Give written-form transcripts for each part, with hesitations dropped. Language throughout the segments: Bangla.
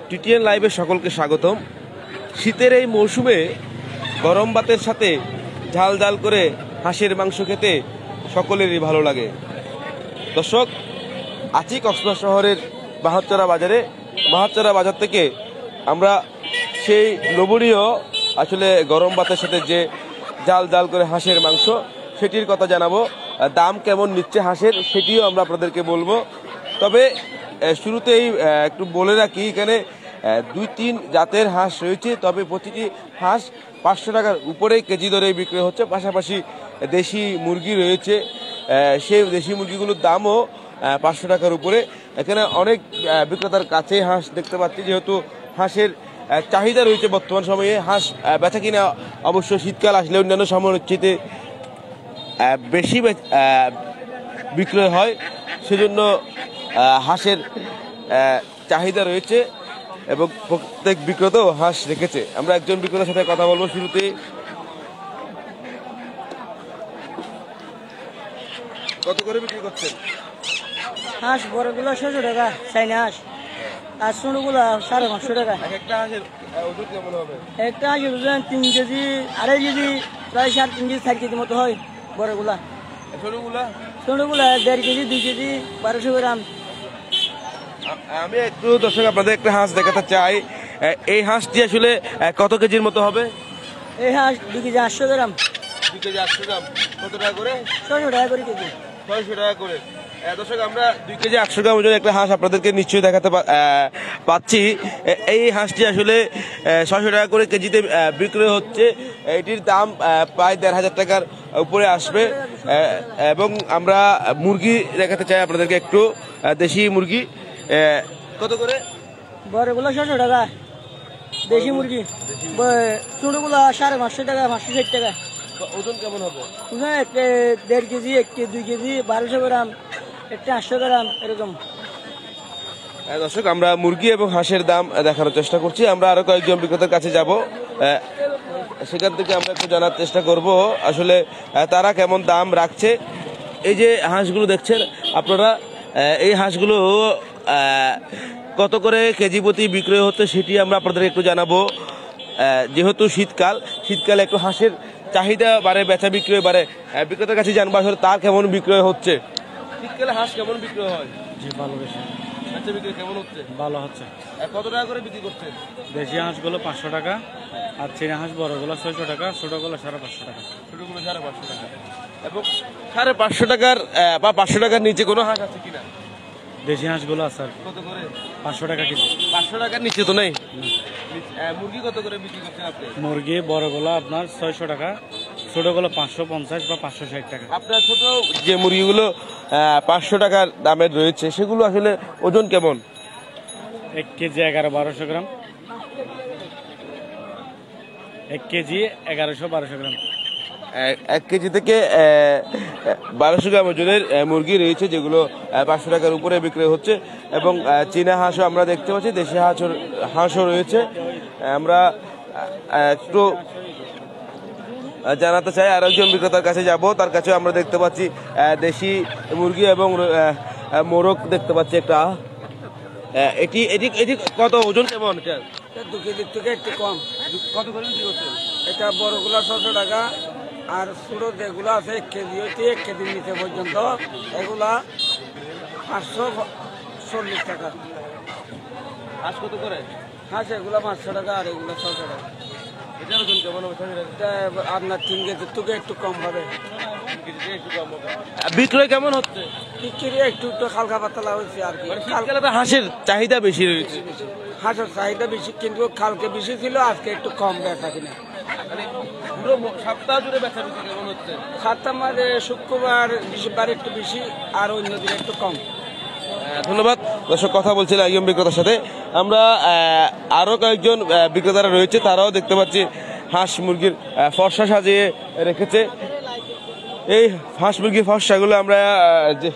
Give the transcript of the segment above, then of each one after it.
টিটিএন লাইভে সকলকে স্বাগতম। শীতের এই মৌসুমে গরম ভাতের সাথে ঝাল ঝাল করে হাঁসের মাংস খেতে সকলেরই ভালো লাগে। দর্শক, আছি কক্সবাজার শহরের মাহাতচরা বাজারে। মাহাতচরা বাজার থেকে আমরা সেই লোভনীয় আসলে গরম ভাতের সাথে যে ঝাল ঝাল করে হাঁসের মাংস সেটির কথা জানাবো। দাম কেমন নিচ্ছে হাঁসের সেটিও আমরা আপনাদেরকে বলবো। তবে শুরুতেই একটু বলে রাখি, এখানে 2-3 জাতের হাঁস রয়েছে, তবে প্রতিটি হাঁস 500 টাকার উপরে কেজি দরে বিক্রি হচ্ছে। পাশাপাশি দেশি মুরগি রয়েছে, সেই দেশি মুরগিগুলোর দামও 500 টাকার উপরে। এখানে অনেক বিক্রেতার কাছে হাঁস দেখতে পাচ্ছি, যেহেতু হাঁসের চাহিদা রয়েছে বর্তমান সময়ে। হাঁস বেচা কিনা অবশ্য শীতকাল আসলে অন্যান্য সময়ের চেয়ে বেশি বিক্রয় হয়, সেজন্য হাঁসের চাহিদা রয়েছে এবং প্রত্যেক বিক্রেতাও হাঁস রেখেছে। আমরা একজন বিক্রেতার সাথে কথা বলবো। শুরুতে কত করে বিক্রি করছেন? হাঁস বড়গুলো 600 টাকা, চাইনা হাঁস, আর ছোটগুলো 550 টাকা। একটা হাঁসের ওজন কেমন হবে? একটা হাঁসের ওজন 3 কেজি, 2.5 কেজি, প্রায় 3.5 কেজি 4 কেজি মতো হয় বড়গুলা। ছোটগুলা 1.5 কেজি, 2 কেজি, 1200 গ্রাম। আমি একটু দর্শক আপনাদের একটা হাঁস দেখাতে চাই। এই হাঁসটি আসলে কত কেজির মতো হবে? এই হাঁস 2 কেজি 800 গ্রাম। 2 কেজি 800 গ্রাম। কত টাকা করে? 600 টাকা করে কেজি। 600 টাকা করে। দর্শক, আমরা 2 কেজি 800 গ্রাম ওজনের একটা হাঁস আপনাদেরকে নিশ্চয়ই দেখাতে পাচ্ছি। এই হাঁসটি আসলে 600 টাকা করে কেজিতে বিক্রয় হচ্ছে। এটির দাম প্রায় 1500 টাকার উপরে আসবে। এবং আমরা মুরগি দেখাতে চাই আপনাদেরকে একটু, দেশি মুরগি কত করে? বড়গুলো 600 টাকা দেশি মুরগি, ছোটগুলো 550 টাকা, 560 টাকা। ওজন কেমন হবে? ওজন 1.5 কেজি, 2 কেজি, 1200 গ্রাম, 800 গ্রাম এরকম। দর্শক, আমরা মুরগি এবং হাঁসের দাম দেখানোর চেষ্টা করছি। আমরা আরো কয়েকজন বিক্রেতার কাছে যাব, সেখান থেকে আমরা একটু জানার চেষ্টা করব আসলে তারা কেমন দাম রাখছে। এই যে হাঁসগুলো দেখছেন আপনারা, এই হাঁসগুলো কত করে কেজি প্রতি বিক্রয় হচ্ছে সেটি আমরা আপনাদের একটু জানাবো। যেহেতু শীতকালে একটু হাঁসের চাহিদা বাড়ে, বেচা বিক্রয় বাড়ে। বিক্রেতার কাছে জানবো আসলে তার কেমন বিক্রয় হচ্ছে। শীতকালে হাঁস কেমন বিক্রয় হয়? জি, ভালো, বেশি বেচা বিক্রয় কেমন হচ্ছে? ভালো হচ্ছে। কত টাকা করে বিক্রি করছেন? দেশি হাঁসগুলো 500 টাকা, আর চীনা হাঁস বড়গুলো 600 টাকা, ছোটগুলো 550 টাকা। ছোটগুলো 550 টাকা। এবং 550 টাকার বা 500 টাকার নিচে কোনো হাঁস আছে কিনা? দেশি হাঁসগুলো আছে আর কত করে? 500 টাকা কেজি। 500 টাকার নিচে তো নেই। মুরগি কত করে বিক্রি করছেন আপনি? মুরগি বড়গুলো আপনার 600 টাকা, ছোটগুলো 550 বা 560 টাকা। আপনার ছোট যে মুরগিগুলো 500 টাকার দামের রয়েছে, সেগুলো আসলে ওজন কেমন? 1 কেজি 1100-1200 গ্রাম। 1 কেজি 1100-1200 গ্রাম। 1 কেজি থেকে 1200 গ্রাম ওজনের মুরগি রয়েছে, যেগুলো 500 টাকার উপরে বিক্রি হচ্ছে। এবং চীনা হাঁসও আমরা দেখতে পাচ্ছি, দেশি হাঁসও রয়েছে। আমরা একটু জানাতে চাই, আর একজন বিক্রেতার কাছে যাব, তার কাছে আমরা দেখতে পাচ্ছি দেশি মুরগি এবং মোরগ দেখতে পাচ্ছি একটা। এটি এটি এটি কত ওজন কেমন? 2 কেজির থেকে একটু কম। কত করে বিক্রি করছেন? এটা বড়গুলো 600 টাকা, আর ছোট যেগুলো আছে 1 কেজি হইতে 1 কেজির নিচে পর্যন্ত এগুলা 540 টাকা। হাঁস কত করে? হাঁস এগুলো 500 টাকা, আর এগুলো 600 টাকা। এটার ওজন কেমন হবে? এটা আপনার 3 কেজির থেকে একটু কম হবে। বিক্রয় কেমন হচ্ছে? বিক্রি একটু হালকা পাতলা হয়েছে আর কি। শীতকালে তো হাঁসের চাহিদা বেশি রয়েছে। হাঁসের চাহিদা বেশি, কিন্তু কালকে বেশি ছিল, আজকে একটু কম বেচা কিনা। পুরো সপ্তাহ জুড়ে বেচা বিক্রি কেমন হচ্ছে? সপ্তাহ মাঝে শুক্রবার বৃহস্পতিবার একটু বেশি, আর অন্য দিন একটু কম। ধন্যবাদ। দর্শক, কথা বলছিলাম একজন বিক্রেতার সাথে। আমরা আরো কয়েকজন বিক্রেতারা রয়েছে, তারাও দেখতে পাচ্ছি হাঁস মুরগির ফর্সা সাজিয়ে রেখেছে। এই হাঁস মুরগির ফর্সাগুলো আমরা যে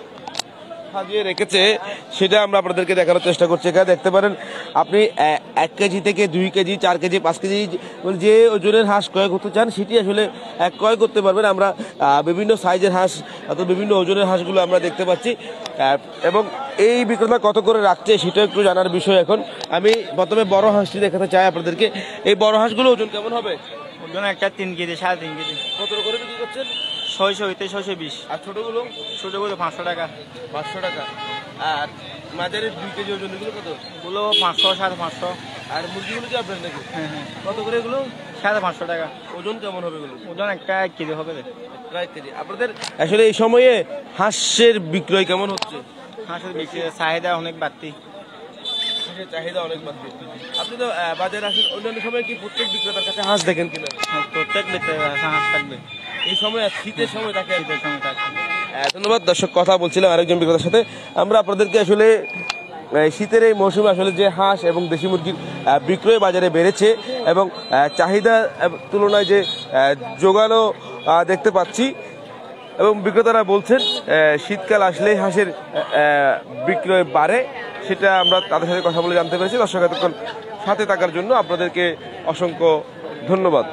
সাজিয়ে রেখেছে সেটা আমরা আপনাদেরকে দেখানোর চেষ্টা করছি। এখানে দেখতে পারেন আপনি 1 কেজি থেকে 2 কেজি, 4 কেজি, 5 কেজি যে ওজনের হাঁস ক্রয় করতে চান সেটি আসলে ক্রয় করতে পারবেন। আমরা বিভিন্ন সাইজের হাঁস অথবা বিভিন্ন ওজনের হাঁসগুলো আমরা দেখতে পাচ্ছি। এবং এই বিক্রেতা কত করে রাখছে সেটা একটু জানার বিষয়। এখন আমি প্রথমে বড় হাঁসটি দেখাতে চাই আপনাদেরকে। এই বড় হাঁসগুলো ওজন কেমন হবে? ওজন একটা 3 কেজি 3.5 কেজি। কত করে বিক্রি করছেন? 600 হইতে 620। আর ছোটগুলো? ছোটগুলো 500 টাকা। 500 টাকা। আর মাঝারি 2 কেজি ওজন এগুলো কত? ওগুলো 500 550। আর মুরগিগুলো কি আপনার নাকি? হ্যাঁ হ্যাঁ। কত করে এগুলো? 550 টাকা। ওজন কেমন হবে এগুলো? ওজন একটা 1 কেজি হবে। প্রায় কেজি। আপনাদের আসলে এই সময়ে হাঁসের বিক্রয় কেমন হচ্ছে? হাঁসের বেশি চাহিদা অনেক বাড়তি। হাঁসের চাহিদা অনেক বাড়ছে। আপনি তো বাজারে আসেন, অন্যান্য সময় কি প্রত্যেক বিক্রেতার কাছে হাঁস দেখেন কিনা? প্রত্যেক হাঁস থাকবে এই সময় শীতের সময় থাকে। শীতের সময় থাকবে। ধন্যবাদ দর্শক। কথা বলছিলাম আরেকজন বিক্রেতার সাথে। আমরা আপনাদেরকে আসলে শীতের এই মৌসুমে আসলে যে হাঁস এবং দেশি মুরগির বিক্রয় বাজারে বেড়েছে এবং চাহিদা তুলনায় যে যোগানও দেখতে পাচ্ছি এবং বিক্রেতারা বলছেন শীতকাল আসলেই হাঁসের বিক্রয় বাড়ে, সেটা আমরা তাদের সাথে কথা বলে জানতে পেরেছি। দর্শক এতক্ষণ সাথে থাকার জন্য আপনাদেরকে অসংখ্য ধন্যবাদ।